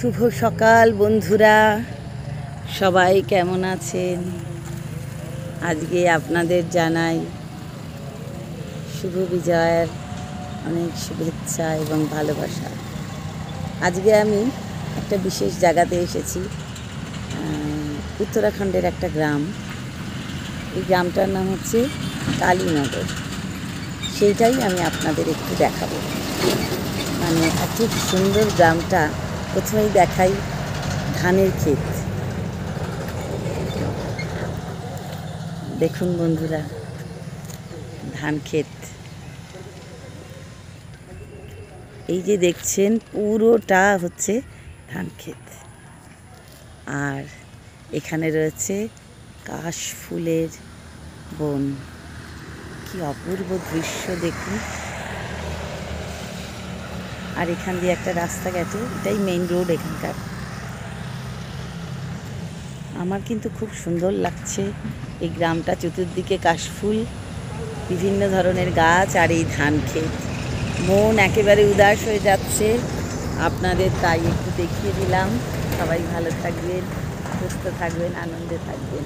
শুভ সকাল বন্ধুরা, সবাই কেমন আছেন? আজকে আপনাদের জানাই শুভ বিজয়ের অনেক শুভেচ্ছা এবং ভালোবাসা। আজকে আমি একটা বিশেষ জায়গাতে এসেছি, উত্তরাখণ্ডের একটা গ্রাম। এই গ্রামটার নাম হচ্ছে কালীনগর। সেইটাই আমি আপনাদের একটু দেখাবো। মানে এত সুন্দর গ্রামটা। প্রথমেই দেখাই ধানের ক্ষেত। দেখুন বন্ধুরা, ধান ক্ষেত এই যে দেখছেন, পুরোটা হচ্ছে ধান ক্ষেত। আর এখানে রয়েছে কাশ ফুলের বন। কি অপূর্ব দৃশ্য দেখুন। আর এখান দিয়ে একটা রাস্তা গেছে, এটাই মেইন রোড এখানকার। আমার কিন্তু খুব সুন্দর লাগছে এই গ্রামটা। চতুর্দিকে কাশফুল, বিভিন্ন ধরনের গাছ, আর এই ধান ক্ষেত। মন একেবারে উদাস হয়ে যাচ্ছে। আপনাদের তাই একটু দেখিয়ে দিলাম। সবাই ভালো থাকবেন, সুস্থ থাকবেন, আনন্দে থাকবেন।